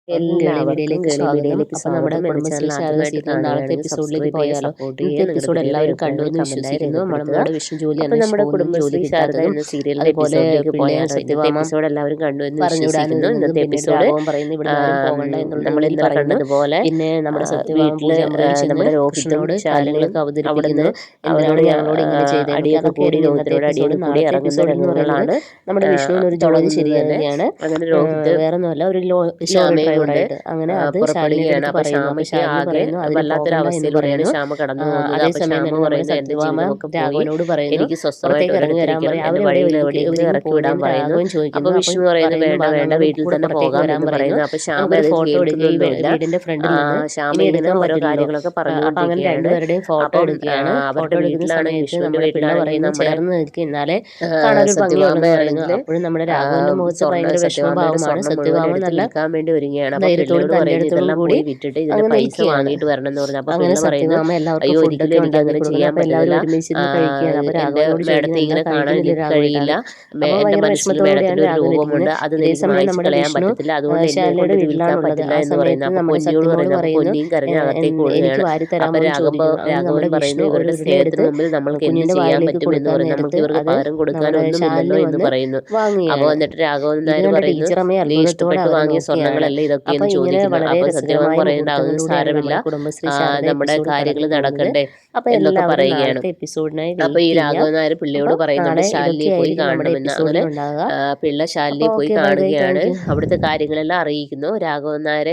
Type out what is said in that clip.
എല്ലാവർക്കും ഗേളി സ്വാഗതം. മീഡിയയിലേക്ക് അപ്പോൾ നമ്മുടെ സ്വാഗതം. എൻ്റെ കുടുംബശ്രീ ചാനൽ ശാരദ ആദ്യമായിട്ട് സീരിയൽ നാളത്തെ കാണുകയാണെങ്കിൽ എപ്പിസോഡിലേക്ക് സബ്സ്ക്രൈബ് ചെയ്യുക, പോയാലോ? സപ്പോർട്ട് ഇന്നത്തെ ചെയ്യുക. നിങ്ങളുടെ എപ്പിസോഡ് വലിയ എല്ലാവരും കണ്ടു അഭിപ്രായങ്ങൾ എന്ന് കമൻറ്റായി വിശ്വസിക്കുന്നു. രേഖപ്പെടുത്തുക. നമ്മുടെ വിഷ്ണു ജോലി അപ്പോൾ നമ്മുടെ അന്വേഷിച്ച് ജോലി കുടുംബശ്രീ ശാരദ കിട്ടാത്തതും, എന്ന സീരിയലിൻ്റെ അതുപോലെ എപ്പിസോഡിലേക്ക് പിള്ളേയും പോയാലോ? ഇന്നത്തെ സത്യഭാമ എപ്പിസോഡ് എല്ലാവരും കണ്ടു എന്ന് പറഞ്ഞുവിടാനും വിശ്വസിക്കുന്നു. ഇരുന്നതും, ഇന്നത്തെ പിന്നെ എപ്പിസോഡ് രാഘവൻ പറയുന്നു ഇവിടുന്ന് ആരും പോകണ്ട എന്നുള്ള നമ്മൾ രീതിയിൽ ഇന്നലെ പറയുന്നു. കണ്ടതുപോലെ പിന്നെ നമ്മുടെ സത്യഭാമ വീട്ടിൽ പൂജ മുറിയിൽ ചെന്ന് നമ്മുടെ രോഹിത്തും കൃഷ്ണനോട് ശാലിനിയും കാര്യങ്ങളൊക്കെ അവിടുന്ന് അവതരിപ്പിക്കുന്നു. എന്തിനാണ് അവരോട് ഞങ്ങളോട് ഇങ്ങനെ ചെയ്തതെന്നൊക്കെ. അടിയൊക്കെ കൂടി അതൊക്കെയായിരുന്നു ഇന്നത്തെ രോഹിത്തിനോട് എപ്പിസോഡ്. അടിയൊക്കെ കൂടി നാളത്തെ ഇറങ്ങുന്ന എപ്പിസോഡ് എന്ന് പറയുന്നത് രംഗങ്ങളാണ് നമ്മുടെ വിഷ്ണുവിന് ഒരു ജോലി തുടങ്ങുന്നത് തന്നെ. ശരിയാകുകയാണ്. അങ്ങനെ രോഹിത്ത് വേറെ ഒന്നുമല്ല, ഒരു ലോറി ശ്യാമയും കൊണ്ട് ഡ്രൈവറായിട്ട്. അങ്ങനെ അത് ശാലിനിയുടെ പുറപ്പെടുകയാണ്. അടുത്ത് അപ്പൊ പറയുന്നു. അപ്പോൾ ശ്യാമയ്ക്ക് ശാലിനി ആകെ പറയുന്നു അതിന് പോകണ്ട എന്ന് വല്ലാത്തൊരവസ്ഥയിലൂടെയാണ് പറയുന്നു. ശ്യാമ കടന്നു പോകുന്നത്. അപ്പൊ അതേസമയം ശ്യാമ തന്നെ നമ്മുടെ പറയുന്നത് എന്റെ സത്യഭാമ ജീവിതമൊക്കെ പോയി, രാഘവനോട് പറയുന്നു എനിക്ക് പുറത്തേക്ക് ഇറങ്ങി വരാൻ സ്വസ്ഥമായിട്ട് പറയും. എന്റെ അവരെവിടെ വഴിയിൽ എവിടെയെങ്കിലും ഇറക്കി വിടാൻ പോകുന്നതെന്ന് പറയുന്നു. രാഘവൻ അപ്പൊ ചോദിക്കുന്നു. വിഷ്ണു പറയുന്നു വേണ്ട വേണ്ട, വീട്ടിൽ കൂടെ തന്നെ പുറത്തേക്ക് പോകാം വരാൻ എന്ന് പറയുന്നു. പറയുന്നു. അപ്പൊ ശ്യാമ നമുക്കൊരു അത് ഫോട്ടോ എടുക്കുകയും കേൾക്കുന്നൊന്നുമില്ല. വീടിന്റെ ഫ്രണ്ടിൽ നിന്ന് ശ്യാമ ഇനി ഇങ്ങനെ എടുക്കാൻ ഓരോ പറ്റില്ലല്ലോ. കാര്യങ്ങളൊക്കെ അപ്പം അങ്ങനെ പറഞ്ഞുകൊണ്ടിരിക്കുകയാണ്. രണ്ടുപേരുടെയും ഫോട്ടോ അപ്പം എടുക്കുകയാണ്. ഫോട്ടോ അവരുടെ എടുക്കുന്ന വീട്ടിലാണെങ്കിൽ സമയത്ത് വിഷ്ണുവിന്റെ നമ്മുടെ പിള്ള വീട്ടിലാണെങ്കിൽ പറയുന്നു നമ്മുടെ ചേർന്ന് നിൽക്കുക, എന്നാലേ കാണാനൊരു ഭംഗിയുള്ളെന്ന് പറയുന്നു. സത്യഭാമയാണെങ്കിൽ അപ്പോഴും നമ്മുടെ രാഘവന്റെ മുഖത്ത് ഭയങ്കര സത്യഭാമയുടെ വിഷമഭാവമാണ്. സ്വർണം മുഴുവൻ സത്യഭാമ എടുത്ത് നല്ല വിൽക്കാൻ വേണ്ടി ഒരുങ്ങുകയാണ്. അപ്പൊ ധൈര്യത്തോടും പിള്ളയോട് തൻ്റെ പറയുന്നു അടുത്തോടും ഇതെല്ലാം കൂടി പോയി വിറ്റിട്ട് ഇതിന്റെ അങ്ങനെ പൈസ ഇരിക്കുകയാണ്. വാങ്ങിയിട്ട് വരണം എന്ന് പറഞ്ഞു. അപ്പൊ അങ്ങനെ പിള്ള പറയുന്നു സത്യഭാമ എല്ലാവർക്കും അയ്യോ ഒരിക്കലും ഫുഡൊക്കെ എനിക്ക് ഉണ്ടാക്കി അങ്ങനെ കൊടുക്കുന്നു. ചെയ്യാൻ അപ്പോൾ പറ്റില്ല, എല്ലാവരും ഒരുമിച്ചിരുന്ന് കഴിക്കുകയാണ്. അപ്പോൾ എന്റെ രാഘവനോട് മേഡത്തെ ചോദിക്കുന്നു എന്താ ഇങ്ങനെ കാണാൻ കഴിക്കുന്നില്ല എനിക്ക് കഴിയില്ല, രാഘവേട്ടാന്ന്. അപ്പോൾ എന്റെ ഭയങ്കര മനസ്സിൽ മേഡത്തിന്റെ വിഷമത്തോടെയാണ് ഒരു രാഘവൻ രൂപമുണ്ട്, ഇരിക്കുന്നത്. അത് ഇതേ എനിക്ക് സമയം മായ്ച്ച് നമ്മുടെ കളയാൻ വിഷ്ണു പറ്റത്തില്ല, അതുകൊണ്ട് എന്നെ കൊണ്ട് ശാലിനിയുടെ ഇത് വിൽക്കാൻ വീട്ടിലാണുള്ളത്. പറ്റില്ല ആ എന്ന് പറയുന്നു. സമയത്ത് അപ്പൊ നമ്മുടെ പൊന്നിയോട് സത്യനോട് പറയുന്നു. അപ്പൊ പറയുന്നു പൊന്നിയും കരഞ്ഞ് അകത്തേക്ക് എനിക്ക് ഓടുകയാണ്. വാരി അപ്പൊ തരാമോ എന്ന് ചോദിക്കുന്നു. അതിന് രാഘവൻ നമ്മുടെ പറയുന്നു വിഷ്ണു ഒരു ഇവരുടെ സ്നേഹത്തിന് ഉരുളയെടുത്ത് മുമ്പിൽ നമ്മൾക്ക് എന്ത് കുഞ്ഞിന്റെ ചെയ്യാൻ വായിലേക്ക് പറ്റും എന്ന് കൊടുക്കാൻ പറയുന്നു. നമുക്ക് നേരത്ത് ഇവർക്ക് അത് പകരം കൊടുക്കാൻ നമ്മുടെ ഒന്നുമില്ലല്ലോ ശാലിനി എന്ന് വന്ന് പറയുന്നു. അപ്പോൾ വാങ്ങുകയാണ്. എന്നിട്ട് രാഘവൻ ഇത് നായർ കണ്ട പറയുന്നു ടീച്ചറമ്മയെ നീ അത്ഭുതത്തോടെ ഇഷ്ടപ്പെട്ട് അവർ വാങ്ങിയ നോക്കിയാണ്. സ്വർണ്ണങ്ങളല്ലേ അപ്പോൾ ഇതൊക്കെയെന്ന് ഇങ്ങനെ ചോദിക്കുന്നു. വളരെ അപ്പൊ സത്യഭാമ രസകരമായ പറയുന്നുണ്ട് അതൊന്നും മുഹൂർത്തങ്ങളിലൂടെയാണ് സാരമില്ല, നമ്മുടെ കുടുംബശ്രീ ശാരദ നമ്മുടെ എപ്പിസോഡ് കാര്യങ്ങൾ കടന്നു പോകുന്നത്. നടക്കണ്ടേ അപ്പോൾ എന്നൊക്കെ എല്ലാവരും പറയുകയാണ്. നാളത്തെ എപ്പിസോഡിനായി അപ്പൊ ഈ വെയിറ്റ് ചെയ്യുക. രാഘവൻ നായർ പിള്ളയോട് അപ്പോൾ പറയുന്നുണ്ട് നാളെ ശാലിനിയെ പോയി ഇതൊക്കെയായിരിക്കും നമ്മുടെ കാണണമെന്ന്. അങ്ങനെ എപ്പിസോഡിൽ ഉണ്ടാകുക. പിള്ള അപ്പോൾ ശാലിനിയെ പോയി ഓക്കെ, ബൈ ബൈ, കാണുകയാണ്. Thank you. അവിടുത്തെ കാര്യങ്ങളെല്ലാം അറിയിക്കുന്നു. രാഘവൻ നായരെ